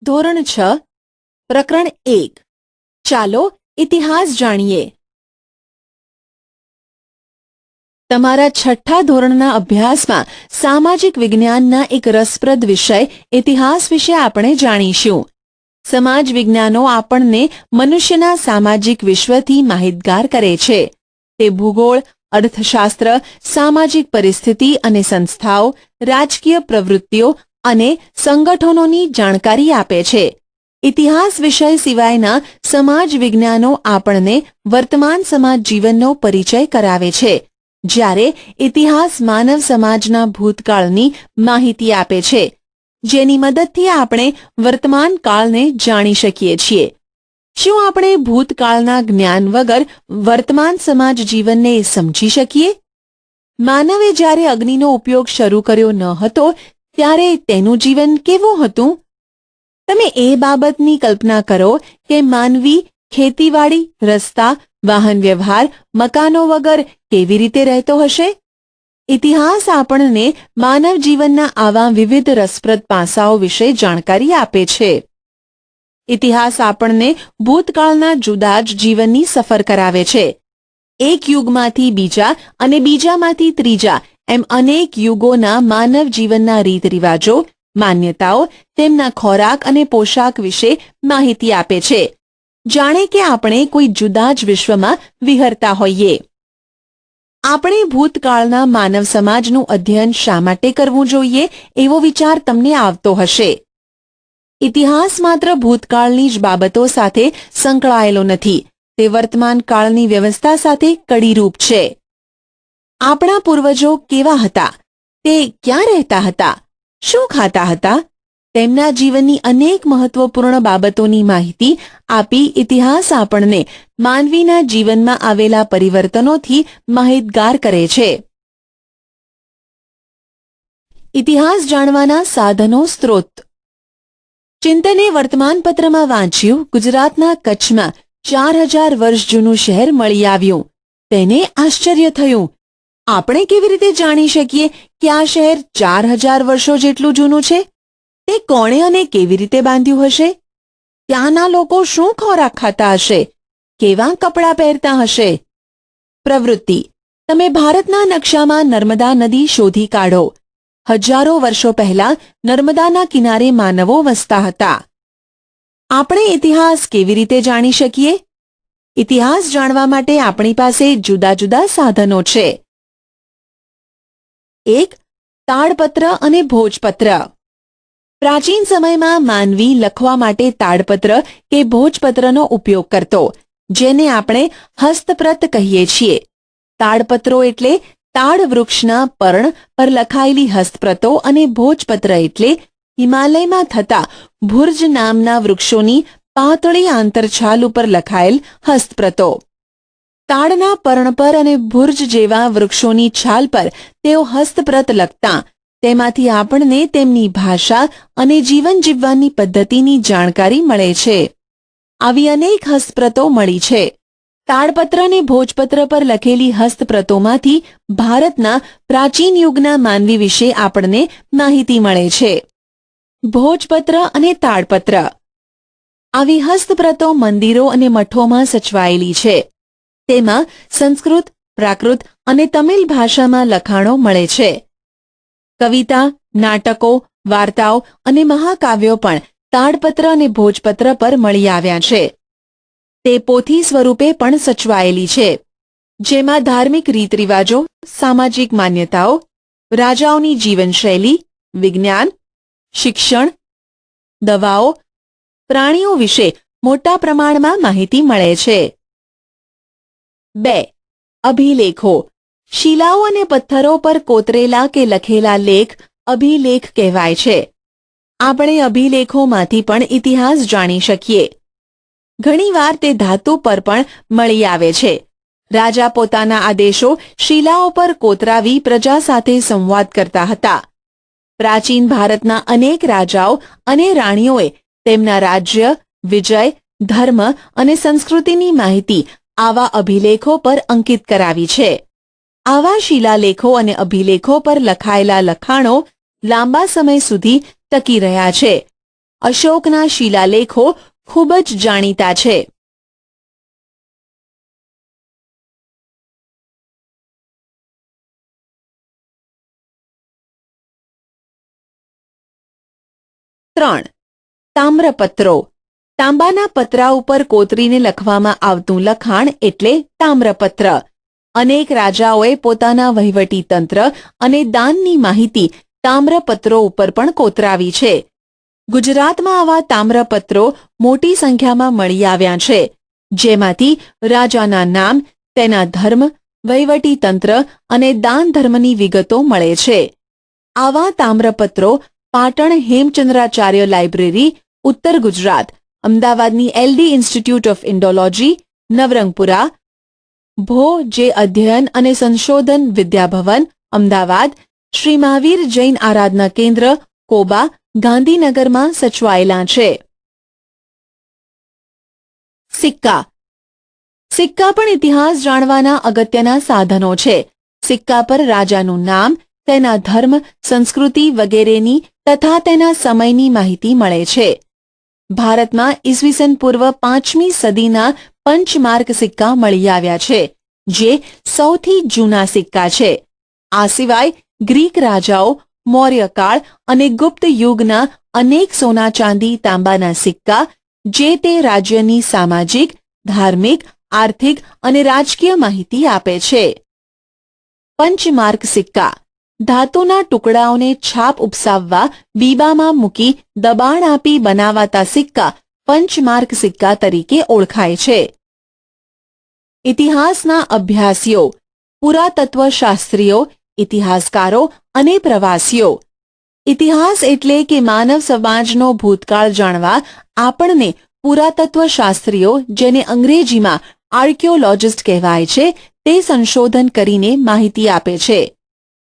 ધોરણ 6 પ્રકરણ 1 ચાલો ઇતિહાસ જાણીએ. તમારા છઠ્ઠા ધોરણના અભ્યાસમાં સામાજિક વિજ્ઞાનના એક રસપ્રદ વિષય ઇતિહાસ વિશે આપણે જાણીશું. સમાજ વિજ્ઞાનો આપણને મનુષ્યના સામાજિક વિશ્વથી માહિતગાર કરે છે. તે ભૂગોળ, અર્થશાસ્ત્ર, સામાજિક પરિસ્થિતિ અને સંસ્થાઓ, રાજકીય પ્રવૃત્તિઓ અને સંગઠનોની જાણકારી આપે છે. ઇતિહાસ વિષય સિવાયના સમાજ વિજ્ઞાનો આપણને વર્તમાન સમાજ જીવનનો પરિચય કરાવે છે, જ્યારે ઇતિહાસ માનવ સમાજના ભૂતકાળની માહિતી આપે છે, જેની મદદથી આપણે વર્તમાન કાળને જાણી શકીએ છીએ. શું આપણે ભૂતકાળના જ્ઞાન વગર વર્તમાન સમાજ જીવનને સમજી શકીએ? માનવે જ્યારે અગ્નિનો ઉપયોગ શરૂ કર્યો ન હતો ત્યારે તેનું જીવન કેવું હતું? તમે એ બાબતની કલ્પના કરો કે માનવી ખેતીવાડી, રસ્તા, વાહન વ્યવહાર, મકાનો વગર કેવી રીતે રહેતો હશે? ઇતિહાસ આપણને માનવ જીવનના આવા વિવિધ રસપ્રદ પાસાઓ વિશે જાણકારી આપે છે. ઇતિહાસ આપણને ભૂતકાળના જુદા જ જીવનની સફર કરાવે છે. એક યુગમાંથી બીજા અને બીજામાંથી ત્રીજા એમ અનેક યુગોના માનવ જીવનના રીત રિવાજો, માન્યતાઓ, તેમના ખોરાક અને પોશાક વિશે માહિતી આપે છે, જાણે કે આપણે કોઈ જુદા જ વિશ્વમાં વિહરતા હોઈએ. આપણે ભૂતકાળના માનવ સમાજનું અધ્યયન શા માટે કરવું જોઈએ એવો વિચાર તમને આવતો હશે. ઇતિહાસ માત્ર ભૂતકાળની જ બાબતો સાથે સંકળાયેલો નથી, તે વર્તમાન કાળની વ્યવસ્થા સાથે કડીરૂપ છે. આપણા પૂર્વજો કેવા હતા? તે ક્યાં રહેતા હતા? શું ખાતા હતા? તેમના જીવનની અનેક મહત્વપૂર્ણ બાબતોની માહિતી આપી ઇતિહાસ આપણને માનવીના જીવનમાં આવેલા પરિવર્તનોથી માહિતગાર કરે છે. ઇતિહાસ જાણવાના સાધનો સ્ત્રોત. ચિંતને વર્તમાનપત્રમાં વાંચ્યું, ગુજરાતના કચ્છમાં 4000 વર્ષ જૂનું શહેર મળી આવ્યું. તેને આશ્ચર્ય થયું. આપણે કેવી રીતે જાણી શકીએ કે આ શહેર 4000 વર્ષો જેટલું જૂનું છે? તે કોણે અને કેવી રીતે બાંધ્યું હશે? ત્યાંના લોકો શું ખોરાક ખાતા હશે? કેવા કપડાં પહેરતા હશે? પ્રવૃત્તિ. તમે ભારતના નકશામાં નર્મદા નદી શોધી કાઢો. હજારો વર્ષો પહેલા નર્મદાના કિનારે માનવો વસતા હતા. આપણે ઇતિહાસ કેવી રીતે જાણી શકીએ? ઇતિહાસ જાણવા માટે આપણી પાસે જુદા જુદા સાધનો છે. 1. તાડપત્ર અને ભોજપત્ર. પ્રાચીન સમયમાં માનવી લખવા માટે તાડપત્ર કે ભોજપત્રનો ઉપયોગ કરતો, જેને આપણે હસ્તપ્રત કહીએ છીએ. તાડપત્રો એટલે તાડ વૃક્ષના પર્ણ પર લખાયેલી હસ્તપ્રતો અને ભોજપત્ર એટલે હિમાલયમાં થતા ભુર્જ નામના વૃક્ષોની પાતળી આંતરછાલ ઉપર લખાયેલ હસ્તપ્રતો. તાડના પર્ણ પર અને ભુર્જ જેવા વૃક્ષોની છાલ પર તેઓ હસ્તપ્રત લખતા. તેમાંથી આપણને તેમની ભાષા અને જીવન જીવવાની પદ્ધતિની જાણકારી મળે છે. આવી અનેક હસ્તપ્રતો મળી છે. તાડપત્ર અને ભોજપત્ર પર લખેલી હસ્તપ્રતોમાંથી ભારતના પ્રાચીન યુગના માનવી વિશે આપણને માહિતી મળે છે. ભોજપત્ર અને તાડપત્ર. આવી હસ્તપ્રતો મંદિરો અને મઠોમાં સચવાયેલી છે. તેમાં સંસ્કૃત, પ્રાકૃત અને તમિલ ભાષામાં લખાણો મળે છે. કવિતા, નાટકો, વાર્તાઓ અને મહાકાવ્યો પણ તાડપત્ર અને ભોજપત્ર પર મળી આવ્યા છે. તે પોથી સ્વરૂપે પણ સચવાયેલી છે, જેમાં ધાર્મિક રીત રિવાજો, સામાજિક માન્યતાઓ, રાજાઓની જીવનશૈલી, વિજ્ઞાન, શિક્ષણ, દવાઓ, પ્રાણીઓ વિશે મોટા પ્રમાણમાં માહિતી મળે છે. 2. અભિલેખો. શિલાઓ અને પથ્થરો પર કોતરેલા કે લખેલા લેખ અભિલેખ કહેવાય છે. આપણે અભિલેખોમાંથી પણ ઇતિહાસ જાણી શકીએ. ઘણીવાર તે ધાતુ પર પણ મળી આવે છે. રાજા પોતાના આદેશો શિલાઓ પર કોતરાવી પ્રજા સાથે સંવાદ કરતા હતા. પ્રાચીન ભારતના અનેક રાજાઓ અને રાણીઓએ તેમના રાજ્ય, વિજય, ધર્મ અને સંસ્કૃતિની માહિતી આવા અભિલેખો પર અંકિત કરાવી છે. આવા શિલાલેખો અને અભિલેખો પર લખાયેલા લખાણો લાંબા સમય સુધી ટકી રહ્યા છે. અશોકના શિલાલેખો ખૂબ જ જાણીતા છે. ત્રણ, તામ્રપત્રો. તાંબાના પતરા ઉપર કોતરીને લખવામાં આવતું લખાણ એટલે તામ્રપત્ર. અનેક રાજાઓએ પોતાના વહીવટી તંત્ર અને દાનની માહિતી તામ્રપત્રો ઉપર પણ કોતરાવી છે. ગુજરાતમાં આવા તામ્રપત્રો મોટી સંખ્યામાં મળી આવ્યા છે, જેમાંથી રાજાના નામ, તેના ધર્મ, વહીવટી તંત્ર અને દાન ધર્મની વિગતો મળે છે. આવા તામ્રપત્રો પાટણ હેમચંદ્રાચાર્ય લાઇબ્રેરી, ઉત્તર ગુજરાત, અમદાવાદની LD institute of Indology, Navrangpura, ભો જે અધ્યયન અને સંશોધન વિદ્યાભવન, અમદાવાદ, શ્રી મહાવીર જૈન આરાધના કેન્દ્ર, કોબા, ગાંધીનગરમાં સચવાયેલા છે. સિક્કા. સિક્કા પણ ઇતિહાસ જાણવાના અગત્યના સાધનો છે. સિક્કા પર રાજાનું નામ, તેના ધર્મ, સંસ્કૃતિ વગેરેની તથા તેના સમયની માહિતી મળે છે. ભારતમાં ઈસવીસન પૂર્વ 5મી સદીના પંચમાર્ક સિક્કા મળી આવ્યા છે, જે સૌથી જૂના સિક્કા છે. આ સિવાય ગ્રીક રાજાઓ, મૌર્યકાળ અને ગુપ્ત યુગના અનેક સોના ચાંદી તાંબાના સિક્કા જે તે રાજ્યની સામાજિક, ધાર્મિક, આર્થિક અને રાજકીય માહિતી આપે છે. પંચમાર્ક સિક્કા. ધાતુના ટુકડાઓને છાપ ઉપસાવવા બીબામાં મૂકી દબાણ આપી બનાવાતા સિક્કા પંચમાર્ક સિક્કા તરીકે ઓળખાય છે. ઇતિહાસના અભ્યાસીઓ, પુરાતત્વશાસ્ત્રીઓ, ઇતિહાસકારો અને પ્રવાસીઓ. ઇતિહાસ એટલે કે માનવ સમાજનો ભૂતકાળ જાણવા આપણને પુરાતત્વશાસ્ત્રીઓ, જેને અંગ્રેજીમાં આર્કિયોલોજિસ્ટ કહેવાય છે, તે સંશોધન કરીને માહિતી આપે છે.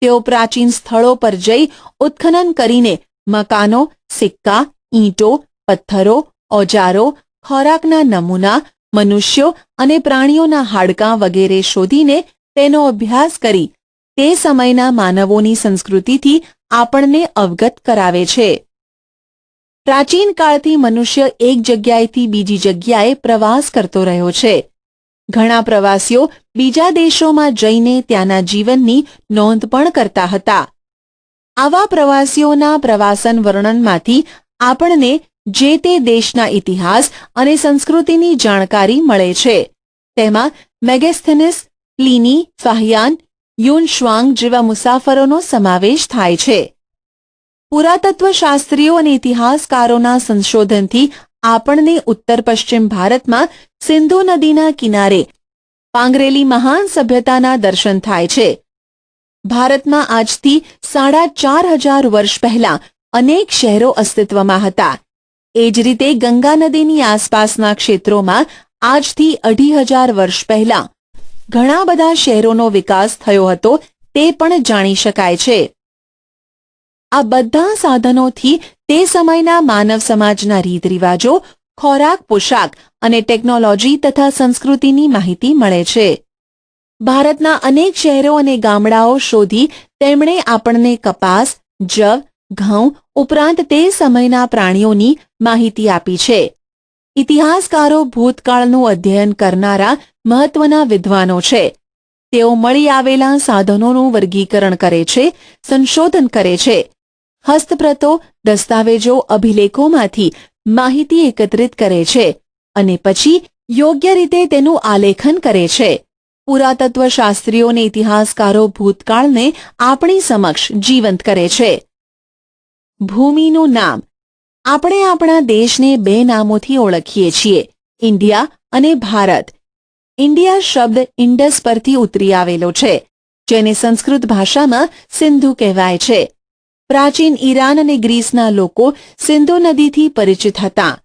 તેઓ પ્રાચીન સ્થળો પર જઈ ઉત્ખનન કરીને મકાનો, સિક્કા, ઈંટો, પથ્થરો, ઓજારો, ખોરાકના નમૂના, મનુષ્યો અને પ્રાણીઓના હાડકાં વગેરે શોધીને તેનો અભ્યાસ કરી તે સમયના માનવોની સંસ્કૃતિથી આપણને અવગત કરાવે છે. પ્રાચીન કાળથી મનુષ્ય એક જગ્યાએથી બીજી જગ્યાએ પ્રવાસ કરતો રહ્યો છે. ઘણા પ્રવાસીઓ બીજા દેશોમાં જઈને ત્યાંના જીવનની નોંધ પણ કરતા હતા. આવા પ્રવાસીઓના પ્રવાસન વર્ણનમાંથી આપણને જે તે દેશના ઇતિહાસ અને સંસ્કૃતિની જાણકારી મળે છે. તેમાં મેગેસ્થેનિસ, પ્લિની, ફાહિયાન, યુનશ્વાંગ જેવા મુસાફરોનો સમાવેશ થાય છે. પુરાતત્વશાસ્ત્રીઓ અને ઇતિહાસકારોના સંશોધનથી આપણને ઉત્તર પશ્ચિમ ભારતમાં સિંધુ નદીના કિનારે પાંગરેલી મહાન સભ્યતાના દર્શન થાય છે. ભારતમાં આજથી 4500 વર્ષ પહેલા અનેક શહેરો અસ્તિત્વમાં હતા. એ જ રીતે ગંગા નદીની આસપાસના ક્ષેત્રોમાં આજથી 2500 વર્ષ પહેલા ઘણા બધા શહેરોનો વિકાસ થયો હતો, તે પણ જાણી શકાય છે. આ બધા સાધનોથી તે સમયના માનવ સમાજના રીતરિવાજો, ખોરાક, પોશાક અને ટેકનોલોજી તથા સંસ્કૃતિની માહિતી મળે છે. ભારતના અનેક શહેરો અને ગામડાઓ શોધી તેમણે આપણને કપાસ, જવ, ઘઉં ઉપરાંત તે સમયના પ્રાણીઓની માહિતી આપી છે. ઇતિહાસકારો ભૂતકાળનું અધ્યયન કરનારા મહત્વના વિદ્વાનો છે. તેઓ મળી આવેલા સાધનોનું વર્ગીકરણ કરે છે, સંશોધન કરે છે. હસ્તપ્રતો, દસ્તાવેજો, અભિલેખોમાંથી માહિતી એકત્રિત કરે છે અને પછી યોગ્ય રીતે તેનું આલેખન કરે છે. પુરાતત્વશાસ્ત્રીઓ અને ઇતિહાસકારો ભૂતકાળને આપણી સમક્ષ જીવંત કરે છે. ભૂમિનું નામ. આપણે આપણા દેશને 2 નામોથી ઓળખીએ છીએ, ઇન્ડિયા અને ભારત. ઇન્ડિયા શબ્દ ઇન્ડસ પરથી ઉતરી આવેલો છે, જેને સંસ્કૃત ભાષામાં સિંધુ કહેવાય છે. પ્રાચીન ઈરાન અને ગ્રીસના લોકો સિંધુ નદીથી પરિચિત હતા.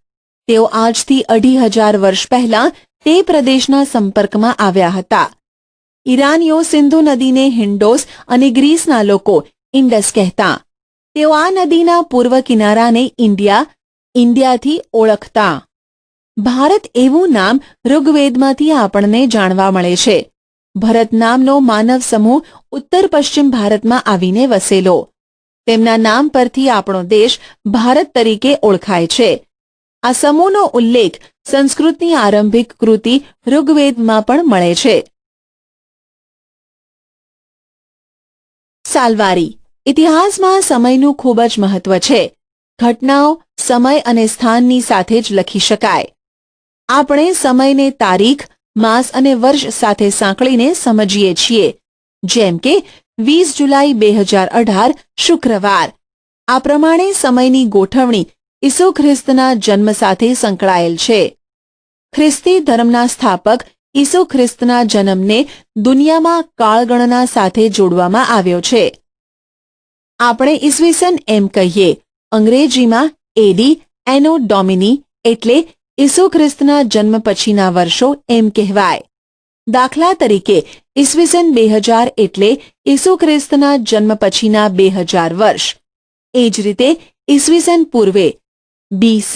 તેઓ આજથી 2500 વર્ષ પહેલા તે પ્રદેશના સંપર્કમાં આવ્યા હતા. ઈરાનીઓ સિંધુ નદીને હિન્ડોસ અને ગ્રીસના લોકો ઇન્ડસ કહેતા. તેઓ આ નદીના પૂર્વ કિનારાને ઇન્ડિયાથી ઓળખતા. ભારત એવું નામ ઋગ્વેદમાંથી આપણને જાણવા મળે છે. ભરત નામનો માનવ સમૂહ ઉત્તર પશ્ચિમ ભારતમાં આવીને વસેલો. તેમના નામ પરથી આપણો દેશ ભારત તરીકે ઓળખાય છે. આ સમૂહનો ઉલ્લેખ સંસ્કૃતની આરંભિક કૃતિ ઋગ્વેદમાં પણ મળે છે. સાલવારી. ઇતિહાસમાં સમયનું ખૂબ જ મહત્વ છે. ઘટનાઓ સમય અને સ્થાનની સાથે જ લખી શકાય. આપણે સમયને તારીખ, માસ અને વર્ષ સાથે સાંકળીને સમજીએ છીએ. જેમ કે 20 જુલાઈ 2018 શુક્રવાર. આ પ્રમાણે સમયની ગોઠવણી ઈસુ ખ્રિસ્તના જન્મ સાથે સંકળાયેલ છે. ખ્રિસ્તી ધર્મના સ્થાપક ઈસુ ખ્રિસ્તના જન્મને દુનિયામાં કાળગણના સાથે જોડવામાં આવ્યો છે. આપણે ઈસવીસન એમ કહીએ, અંગ્રેજીમાં એડી એનો ડોમિની એટલે ઈસુ ખ્રિસ્તના જન્મ પછીના વર્ષો એમ કહેવાય. દાખલા તરીકે ઈસવીસન 2000 એટલે ઈસુ ખ્રિસ્તના જન્મ પછીના 2000 વર્ષ. એ જ રીતે ઈસવીસન પૂર્વે BC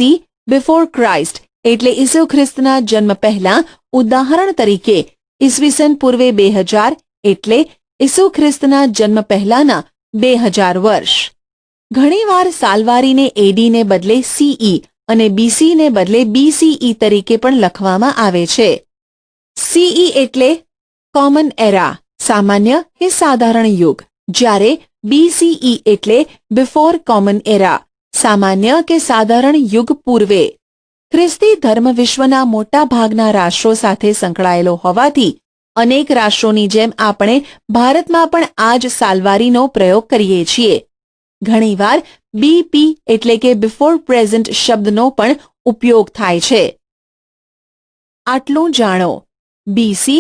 બિફોર ક્રાઇસ્ટ એટલે ઈસુ ખ્રિસ્તના જન્મ પહેલા. ઉદાહરણ તરીકે ઈસવીસન પૂર્વે 2000 એટલે ઈસુ ખ્રિસ્તના જન્મ પહેલાના 2000 વર્ષ. ઘણીવાર સાલવારીને એડીને બદલે CE અને BCને બદલે BCE તરીકે પણ લખવામાં આવે છે. CE એટલે કોમન એરા, સામાન્ય કે સાધારણ યુગ, જ્યારે BCE એટલે બિફોર કોમન એરા, સામાન્ય કે સાધારણ યુગ પૂર્વે. ખ્રિસ્તી ધર્મ વિશ્વના મોટા ભાગના રાષ્ટ્રો સાથે સંકળાયેલો હોવાથી અનેક રાષ્ટ્રોની જેમ આપણે ભારતમાં પણ આ જ સાલવારીનો પ્રયોગ કરીએ છીએ. ઘણીવાર BP એટલે કે બિફોર પ્રેઝન્ટ શબ્દનો પણ ઉપયોગ થાય છે. આટલું જાણો. BC